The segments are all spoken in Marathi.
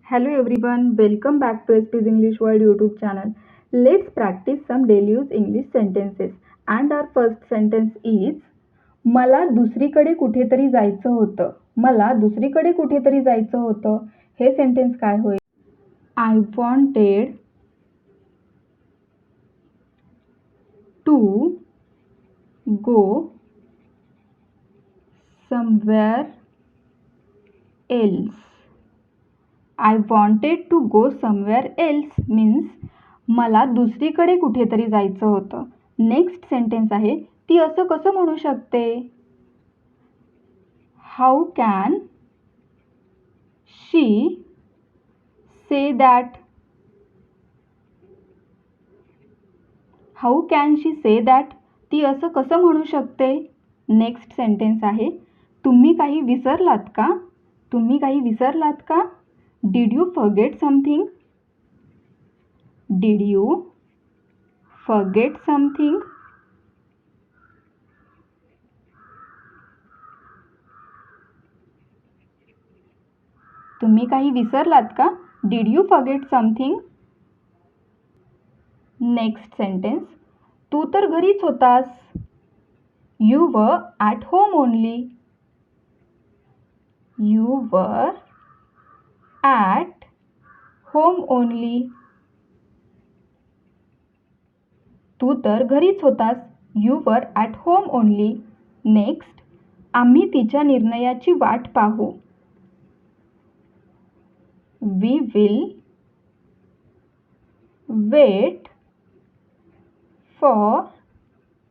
Hello everyone, welcome back to SP's English World YouTube channel. Let's practice some daily use English sentences. And our first sentence is मला दुसरीकडे कुठेतरी जायचं होतं. मला दुसरीकडे कुठेतरी जायचं होतं. हे सेंटेन्स काय होईल? I wanted to go somewhere else. I wanted to go somewhere else means मला दुसरीकडे कुठेतरी जायचं होतं. नेक्स्ट सेंटेन्स आहे ती असं कसं म्हणू शकते? How can she say that? How can she say that? ती असं कसं म्हणू शकते? नेक्स्ट सेंटेन्स आहे तुम्ही काही विसरलात का? तुम्ही काही विसरलात का? Did you forget something? Did you forget something? तुम्ही काही विसरलात का? Did you forget something? Next sentence तू तर घरीच होतास. You were at home only. You were at home only. तू तर घरीच होतास. You were at home only. Next आम्ही तिच्या निर्णयाची वाट पाहू. We will wait for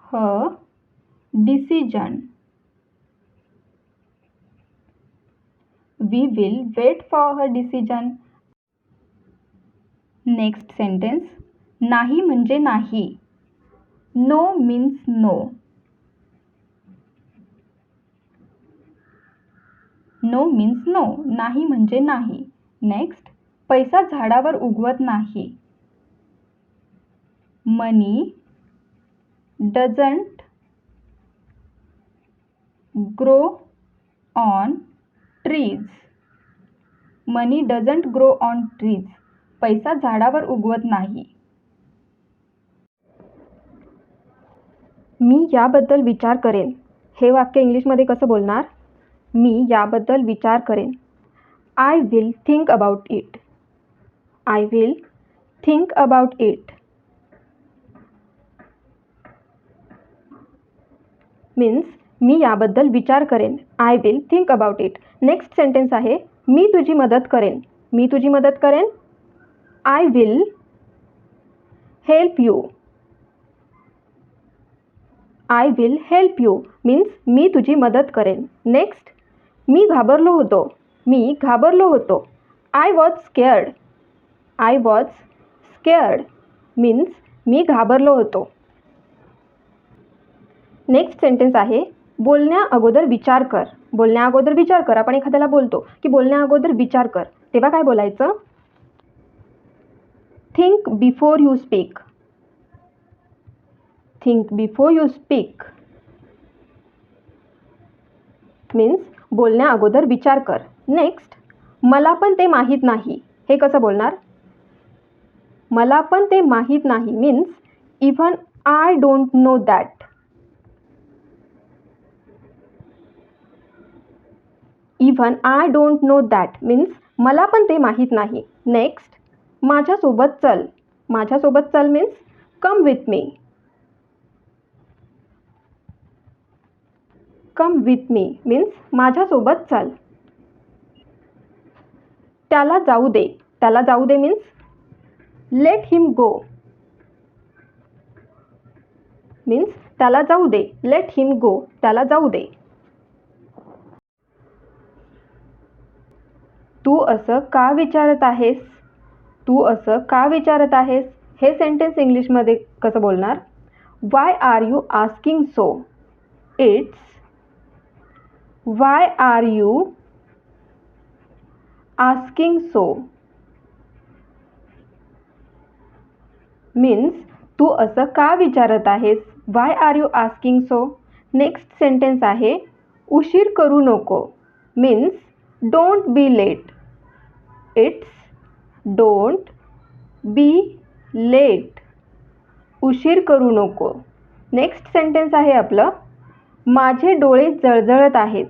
her decision. We will wait for her decision. Next sentence नाही म्हणजे नाही. No means no. No means no. नाही म्हणजे नाही. नेक्स्ट पैसा झाडावर उगवत नाही. Money doesn't grow on trees. Money doesn't grow on trees. पैसा झाडावर उगवत नाही. मी याबद्दल विचार करेन. हे वाक्य इंग्लिशमध्ये कसं बोलणार? मी याबद्दल विचार करेन. I will think about it. I will think about it. Means मी याबद्दल विचार करेन. I will think about it. Next sentence आहे मी तुझी मदत करेन. मी तुझी मदत करेन. I will help you. I will help you means मी तुझी मदत करेन. नेक्स्ट मी घाबरलो होतो. मी घाबरलो होतो. I was scared. I was scared means मी घाबरलो होतो. नेक्स्ट सेंटेन्स आहे बोलण्या अगोदर विचार कर. बोलण्या अगोदर विचार कर. आपण एखाद्याला बोलतो की बोलण्या अगोदर विचार कर, तेव्हा काय बोलायचं? Think before you speak. Think before you speak means बोलण्या अगोदर विचार कर. नेक्स्ट मला पण ते माहीत नाही. हे कसं बोलणार? मला पण ते माहीत नाही means even I don't know that. Even I don't know that means मला पण ते माहीत नाही. नेक्स्ट माझ्यासोबत चल. माझ्यासोबत चल means come with me. Come with me means माझ्यासोबत चल. त्याला जाऊ दे. त्याला जाऊ दे means let him go. Means त्याला जाऊ दे. Let him go. त्याला जाऊ दे. तू असं का विचारत आहेस? तू असं का विचारत आहेस? हे सेंटेन्स इंग्लिशमध्ये कसं बोलणार? Why are you asking so? It's why are you asking so means तू असं का विचारत आहेस? Why are you asking so? Next sentence आहे उशीर करू नको means don't be late. It's don't be late. उशीर करू नको. नेक्स्ट सेंटेन्स आहे आपलं, माझे डोळे जळजळत आहेत.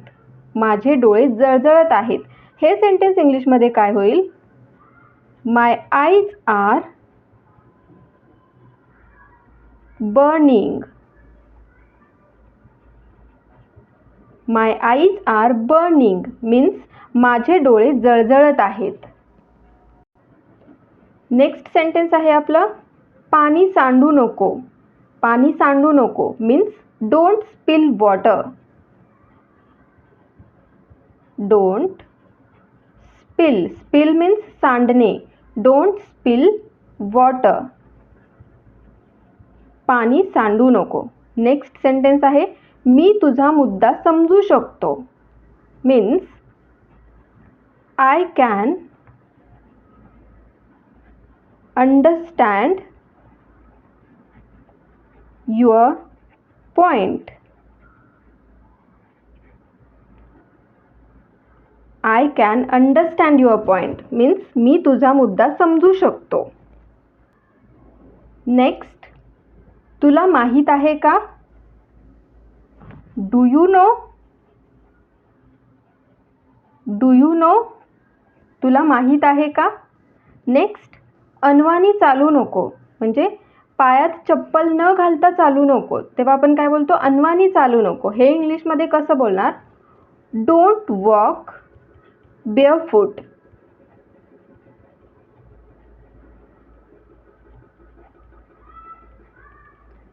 माझे डोळे जळजळत आहेत. हे सेंटेन्स इंग्लिशमध्ये काय होईल? माय आईज आर बर्निंग. माय आईज आर बर्निंग मीन्स माझे डोळे जळजळत आहेत. नेक्स्ट सेंटेन्स आहे आपलं, पाणी सांडू नको. पाणी सांडू नको means don't spill water. Don't spill. Spill means सांडणे. Don't spill water. पाणी सांडू नको. नेक्स्ट सेंटेन्स आहे, मी तुझा मुद्दा समजू शकतो. Means I can understand your point. I can understand your point means मी तुझा मुद्दा समजू शकतो. नेक्स्ट, तुला माहीत आहे का? Do you know? Do you know? तुला माहीत आहे का? नेक्स्ट, अनवाणी चालू नको. म्हणजे पायात चप्पल न घालता चालू नको. तेव्हा आपण काय बोलतो? अनवाणी चालू नको. हे इंग्लिशमध्ये कसं बोलणार? Don't walk barefoot.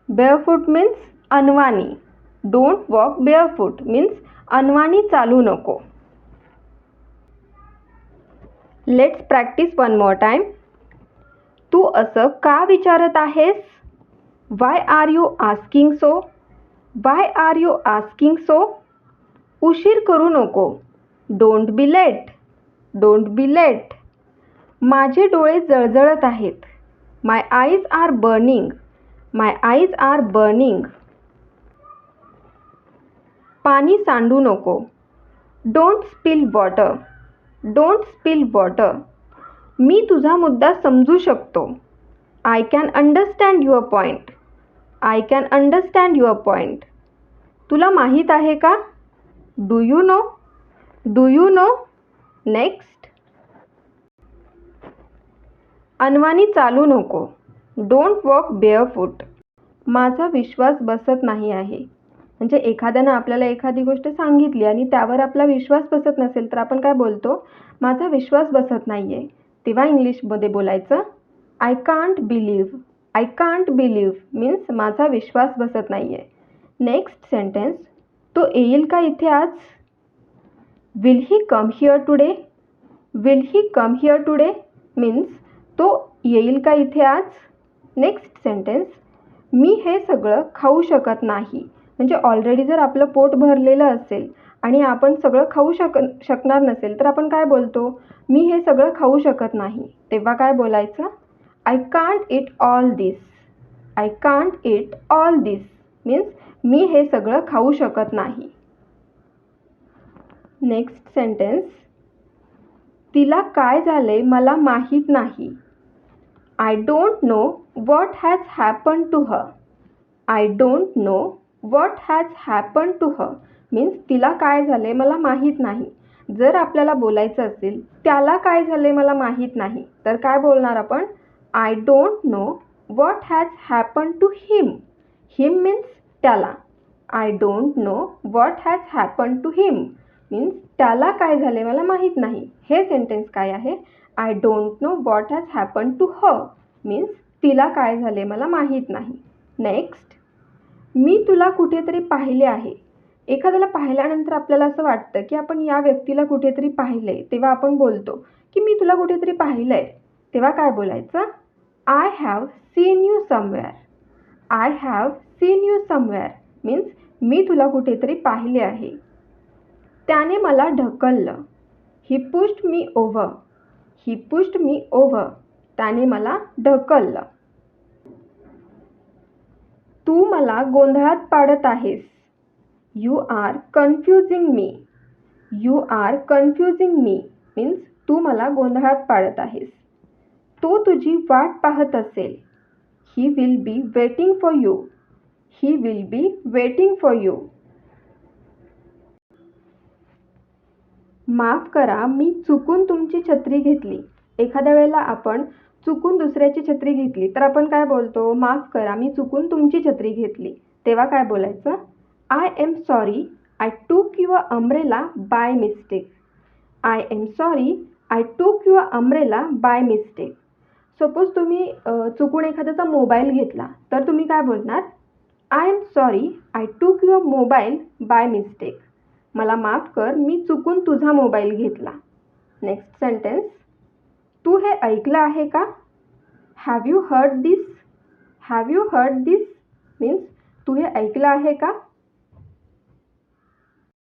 Barefoot means अनवाणी. Don't walk barefoot means अनवाणी चालू नको. Let's practice one more time. तू असं का विचारत आहेस? Why are you asking so? Why are you asking so? उशीर करू नको. Don't be late. Don't be late. माझे डोळे जळजळत आहेत. My eyes are burning. My eyes are burning. पाणी सांडू नको. Don't spill water. Don't spill water. मी तुझा मुद्दा समजू शकतो. I can understand your point. I can understand your point. तुला माहीत आहे का? Do you know? Do you know? Next. अनवाणी चालू नको. Don't walk barefoot. माझा विश्वास बसत नाही आहे. म्हणजे एखाद्यानं आपल्याला एखादी गोष्ट सांगितली आणि त्यावर आपला विश्वास बसत नसेल तर आपण काय बोलतो? माझा विश्वास बसत नाही आहे. तेव्हा इंग्लिशमध्ये बोलायचं I can't believe. I can't believe means माझा विश्वास बसत नाही आहे. नेक्स्ट सेंटेन्स, तो येईल का इथे आज? Will he come here today? Will he come here today means तो येईल का इथे आज? नेक्स्ट सेंटेन्स, मी हे सगळं खाऊ शकत नाही. म्हणजे ऑलरेडी जर आपलं पोट भरलेलं असेल आणि आपण सगळं खाऊ शकणार नसेल तर आपण काय बोलतो? मी हे सगळं खाऊ शकत नाही. तेव्हा काय बोलायचं? I can't eat all this. I can't eat all this means मी हे सगळं खाऊ शकत नाही. नेक्स्ट सेंटेन्स, तिला काय झाले मला माहीत नाही. I don't know what has happen to her. I don't know what has happen to her means तिला काय झाले मला माहीत नाही. जर आपल्याला बोलायचं असेल त्याला काय झाले मला माहीत नाही तर काय बोलणार आपण? I don't know what has happen to him. Him means त्याला. I don't know what has happen to him means त्याला काय झाले मला माहीत नाही. हे सेंटेन्स काय आहे? I don't know what has happen to her means तिला काय झाले मला माहीत नाही. नेक्स्ट, मी तुला कुठेतरी पाहिले आहे. एखाद्याला पाहिल्यानंतर आपल्याला असं वाटतं की आपण या व्यक्तीला कुठेतरी पाहिलंय. तेव्हा आपण बोलतो की मी तुला कुठेतरी पाहिलंय. तेव्हा काय बोलायचं? I have seen you somewhere. I have seen you somewhere means मी तुला कुठेतरी पाहिले आहे. त्याने मला ढकललं. He pushed me over. He pushed me over त्याने मला ढकललं. तू मला गोंधळात पाडत आहेस. You are confusing me. You are confusing me means तू मला गोंधळात पाडत आहेस. तो तुझी वाट पाहत असेल. He will be waiting for you. He will be waiting for you. माफ करा, मी चुकून तुमची छत्री घेतली. एखाद्या वेळेला आपण चुकून दुसऱ्याची छत्री घेतली तर आपण काय बोलतो? माफ करा, मी चुकून तुमची छत्री घेतली. तेव्हा काय बोलायचं? I am sorry, I took your umbrella by mistake. I am sorry, I took your umbrella by mistake. Suppose तुम्ही चुकून एखाद्याचा मोबाईल घेतला तर तुम्ही काय बोलणार? I am sorry, I took your mobile by mistake. मला माफ कर, मी चुकून तुझा मोबाईल घेतला. Next sentence. तू हे ऐकलं आहे का? Have you heard this? Have you heard this means तू हे ऐकलं आहे का?